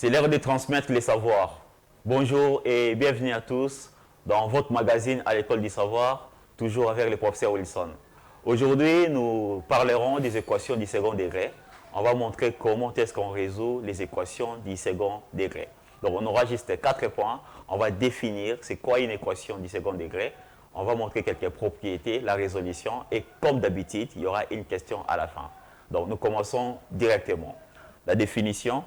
C'est l'heure de transmettre les savoirs. Bonjour et bienvenue à tous dans votre magazine à l'école du savoir, toujours avec le professeur Wilson. Aujourd'hui, nous parlerons des équations du second degré. On va montrer comment est-ce qu'on résout les équations du second degré. Donc, on aura juste 4 points. On va définir c'est quoi une équation du second degré. On va montrer quelques propriétés, la résolution et comme d'habitude, il y aura une question à la fin. Donc, nous commençons directement. La définition.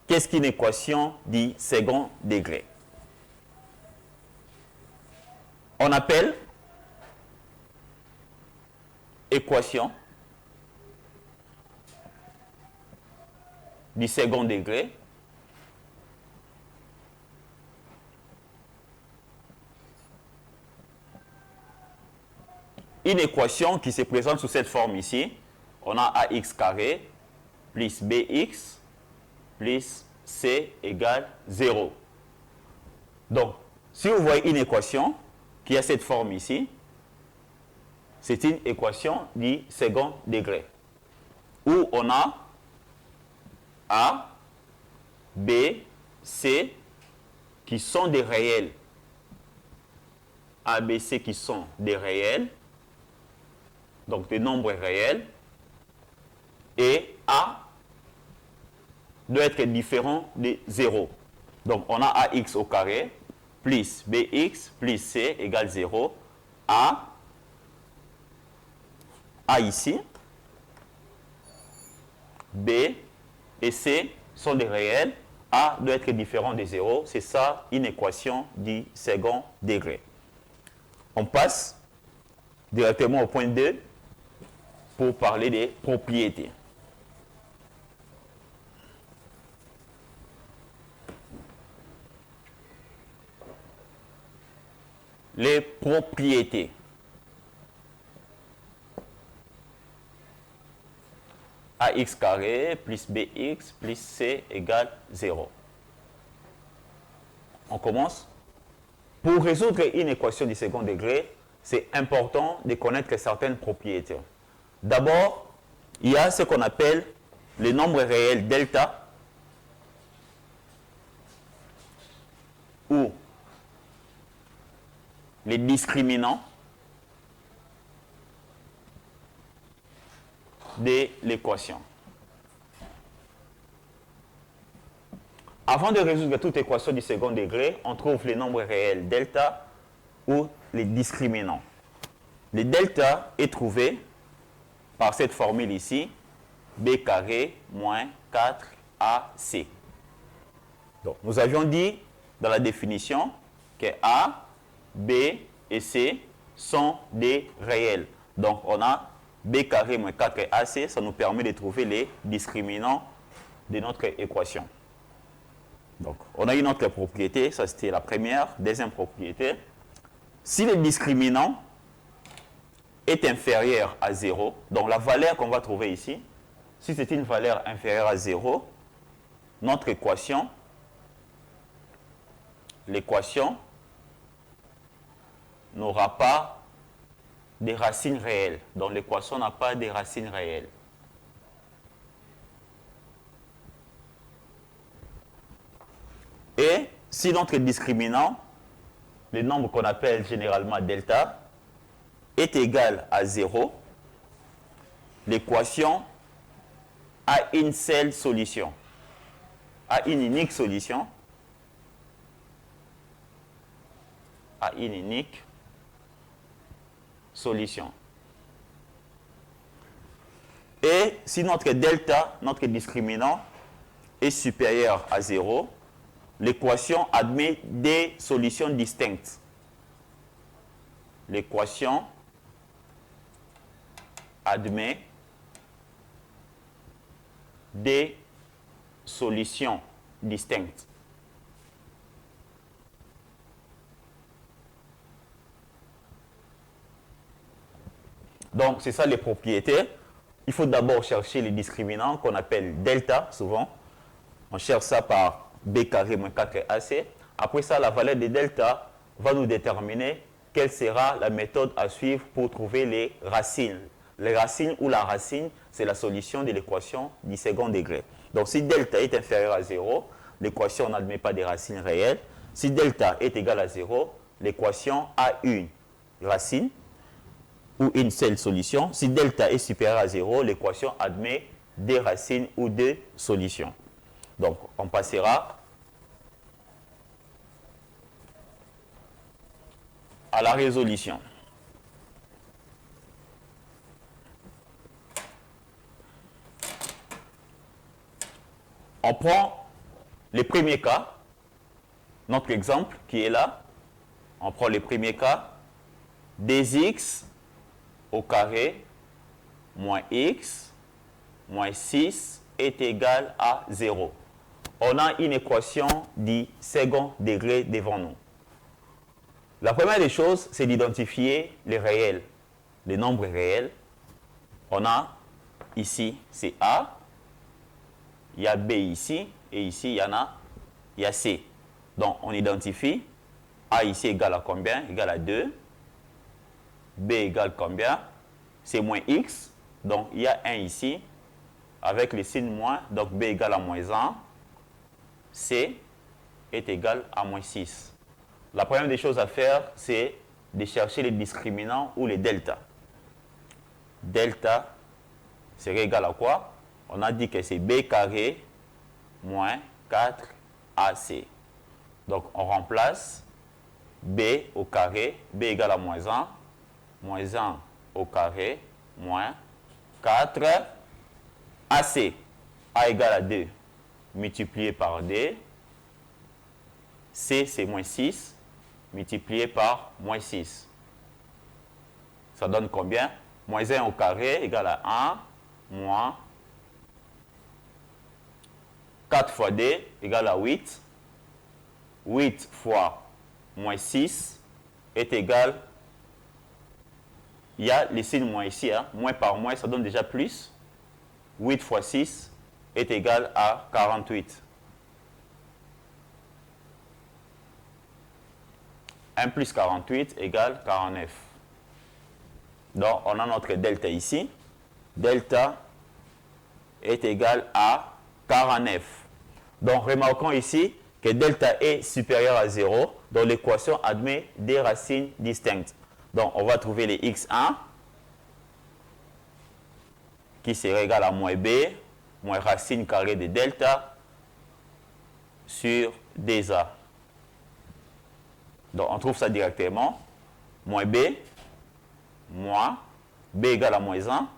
Qu'est-ce qu'une équation du second degré? On appelle équation du second degré une équation qui se présente sous cette forme ici. On a ax carré plus bx plus c égale 0. Donc, si vous voyez une équation qui a cette forme ici, c'est une équation du second degré, où on a A, B, C qui sont des réels, A, B, C qui sont des réels, donc des nombres réels, et A doit être différent de 0. Donc, on a ax au carré plus bx plus c égale 0. A ici, B et C sont des réels. A doit être différent de 0. C'est ça une équation du second degré. On passe directement au point 2 pour parler des propriétés. Les propriétés. Ax carré plus bx plus c égale 0. On commence. Pour résoudre une équation du second degré, c'est important de connaître certaines propriétés. D'abord, il y a ce qu'on appelle le nombre réel delta, ou les discriminants de l'équation. Avant de résoudre toute équation du second degré, on trouve les nombres réels delta ou les discriminants. Le delta est trouvé par cette formule ici, b carré moins 4ac. Donc, nous avions dit dans la définition que a, B et C sont des réels. Donc, on a B carré moins 4AC, ça nous permet de trouver les discriminants de notre équation. Donc, on a une autre propriété, ça c'était la première. Deuxième propriété, si le discriminant est inférieur à 0, donc la valeur qu'on va trouver ici, si c'est une valeur inférieure à 0, notre équation, l'équation n'aura pas de racines réelles. Donc l'équation n'a pas de racines réelles. Et si notre discriminant, le nombre qu'on appelle généralement delta, est égal à 0, l'équation a une seule solution, a une unique solution, a une unique solution. Et si notre delta, notre discriminant, est supérieur à 0, l'équation admet des solutions distinctes. L'équation admet des solutions distinctes. Donc, c'est ça les propriétés. Il faut d'abord chercher les discriminants qu'on appelle delta, souvent. On cherche ça par b carré moins 4ac. Après ça, la valeur de delta va nous déterminer quelle sera la méthode à suivre pour trouver les racines. Les racines ou la racine, c'est la solution de l'équation du second degré. Donc, si delta est inférieur à 0, l'équation n'admet pas des racines réelles. Si delta est égal à 0, l'équation a une racine ou une seule solution. Si delta est supérieur à 0, l'équation admet des racines ou des solutions. Donc, on passera à la résolution. On prend les premiers cas, notre exemple qui est là. On prend les premiers cas, 2x au carré moins x moins 6 est égal à 0. On a une équation du second degré devant nous. La première des choses, c'est d'identifier les réels, les nombres réels. On a ici, c'est A, il y a B ici, et ici, il y a C. Donc, on identifie A ici égale à combien? Égale à 2. B égale combien? C'est moins X. Donc, il y a 1 ici, avec le signe moins. Donc, B égale à moins 1. C est égal à moins 6. La première des choses à faire, c'est de chercher les discriminants ou les deltas. Delta serait égal à quoi? On a dit que c'est B carré moins 4AC. Donc, on remplace B au carré, B égale à moins 1 au carré, moins 4 AC. A égale à 2, multiplié par D. C, c'est moins 6, multiplié par moins 6. Ça donne combien? Moins 1 au carré égale à 1, moins 4 fois D égale à 8. 8 fois moins 6 est égal, il y a les signes moins ici, hein. Moins par moins, ça donne déjà plus. 8 fois 6 est égal à 48. 1 plus 48 égale 49. Donc, on a notre delta ici. Delta est égal à 49. Donc, remarquons ici que delta est supérieur à 0. Donc, l'équation admet des racines distinctes. Donc, on va trouver les x1 qui serait égal à moins b, moins racine carrée de delta sur 2a. Donc, on trouve ça directement. Moins b, moins b égale à moins 1,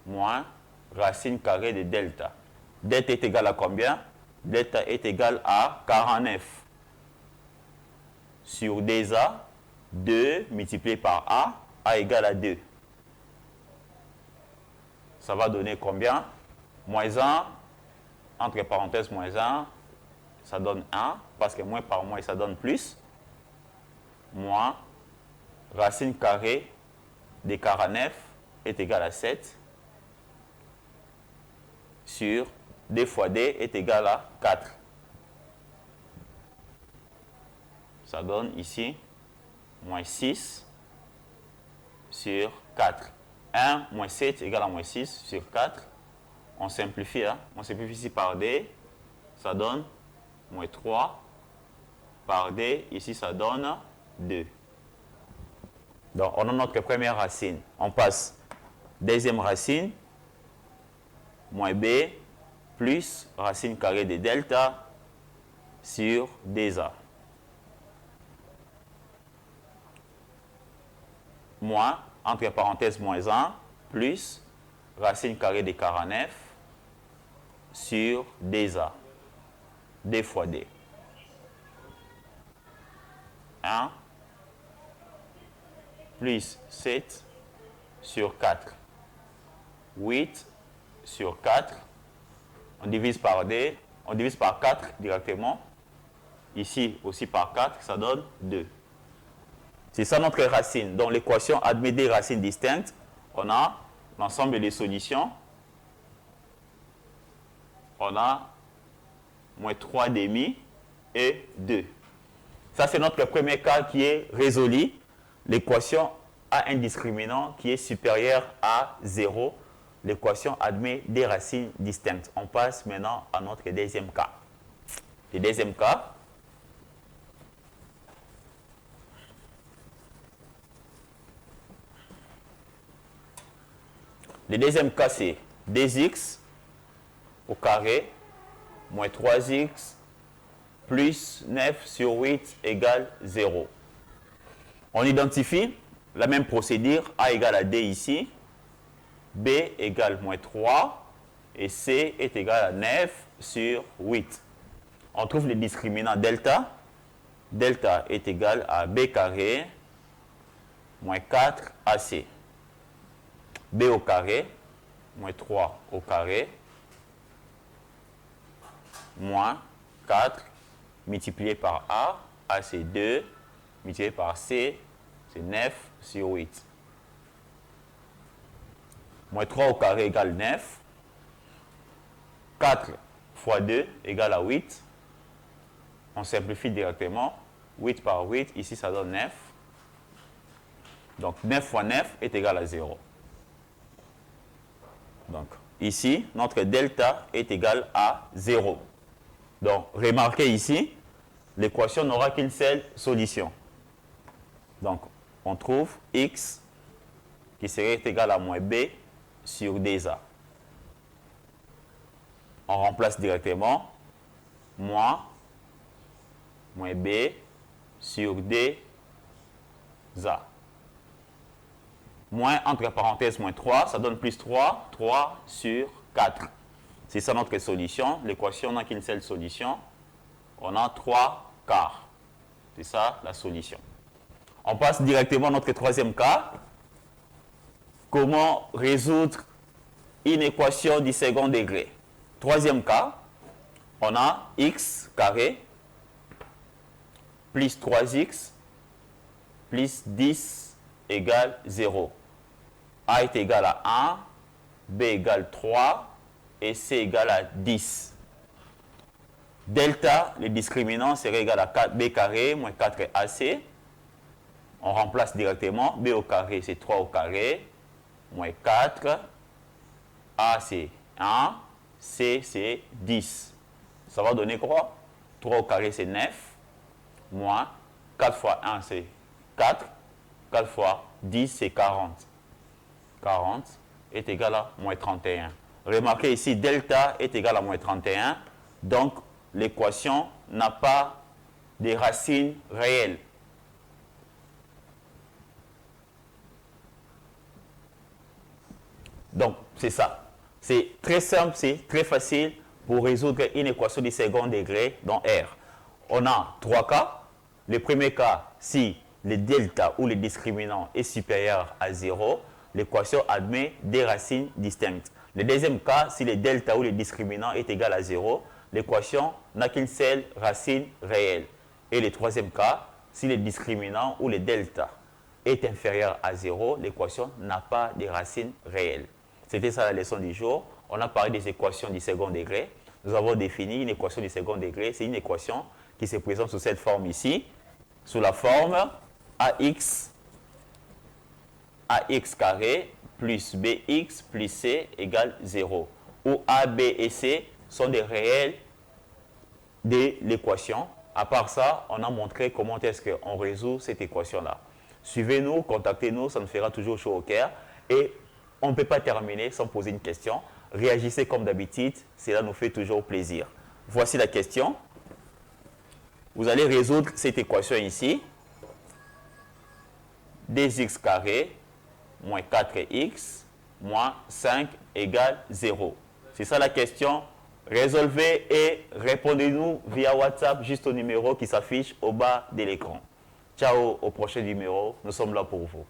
moins racine carrée de delta. Delta est égal à combien? Delta est égal à 49 sur 2a, 2 multiplié par a égale à 2. Ça va donner combien? Moins 1, entre parenthèses moins 1, ça donne 1, parce que moins par moins, ça donne plus. Moins racine carrée de 49 est égal à 7 sur 2 fois d est égal à 4. Ça donne ici moins 6 sur 4. 1 moins 7 égale à moins 6 sur 4. On simplifie, hein? On simplifie ici par d. Ça donne moins 3 par d. Ici, ça donne 2. Donc, on a notre première racine. On passe deuxième racine. Moins b plus racine carrée de delta sur 2a. Moins, entre parenthèses, moins 1, plus racine carrée de 49 sur 2a. 2 fois d. 1 plus 7 sur 4. 8 sur 4. On divise par d. On divise par 4 directement. Ici aussi par 4, ça donne 2. C'est ça notre racine. Donc l'équation admet des racines distinctes. On a l'ensemble des solutions. On a moins 3 demi et 2. Ça, c'est notre premier cas qui est résolu. L'équation a un discriminant qui est supérieur à 0. l'équation admet des racines distinctes. On passe maintenant à notre deuxième cas. Le deuxième cas, c'est 2x au carré moins 3x plus 9 sur 8 égale 0. On identifie la même procédure, A égale à D ici, B égale moins 3 et C est égal à 9 sur 8. On trouve le discriminant delta. Delta est égal à B carré moins 4 AC. B au carré moins 3 au carré moins 4 multiplié par A c'est 2, multiplié par C, c'est 9 sur 8. Moins 3 au carré égale 9. 4 fois 2 égale à 8. On simplifie directement. 8 par 8, ici ça donne 9. Donc 9 fois 9 est égal à 0. Donc ici, notre delta est égal à 0. Donc remarquez ici, l'équation n'aura qu'une seule solution. Donc on trouve x qui serait égal à moins b sur dA. On remplace directement moins b sur dA. Moins entre parenthèses moins 3, ça donne plus 3, 3 sur 4. C'est ça notre solution. L'équation n'a qu'une seule solution. On a 3 quarts. C'est ça la solution. On passe directement à notre troisième cas. Comment résoudre une équation du second degré? Troisième cas, on a x carré plus 3x plus 10 égale 0. A est égal à 1, B égale 3 et C égale à 10. Delta, le discriminant, serait égal à 4b carré moins 4ac. On remplace directement. B au carré, c'est 3 au carré, moins 4. A, c'est 1. C, c'est 10. Ça va donner quoi? 3 au carré, c'est 9. Moins 4 fois 1, c'est 4. 4 fois 10, c'est 40. 40 est égal à moins 31. Remarquez ici, delta est égal à moins 31. Donc, l'équation n'a pas de racines réelles. Donc, c'est ça. C'est très simple, c'est très facile pour résoudre une équation du second degré dans R. On a 3 cas. Le premier cas, si le delta ou le discriminant est supérieur à 0, l'équation admet des racines distinctes. Le deuxième cas, si le delta ou le discriminant est égal à 0, l'équation n'a qu'une seule racine réelle. Et le troisième cas, si le discriminant ou le delta est inférieur à 0, l'équation n'a pas de racines réelles. C'était ça la leçon du jour. On a parlé des équations du second degré. Nous avons défini une équation du second degré. C'est une équation qui se présente sous cette forme ici, sous la forme ax carré plus bx plus c égale 0, où a, b et c sont des réels de l'équation. À part ça, on a montré comment est-ce qu'on résout cette équation-là. Suivez-nous, contactez-nous, ça nous fera toujours chaud au cœur. Et on ne peut pas terminer sans poser une question. Réagissez comme d'habitude, cela nous fait toujours plaisir. Voici la question. Vous allez résoudre cette équation ici. 2x carré moins 4x moins 5 égale 0. C'est ça la question. Résolvez et répondez-nous via WhatsApp juste au numéro qui s'affiche au bas de l'écran. Ciao, au prochain numéro. Nous sommes là pour vous.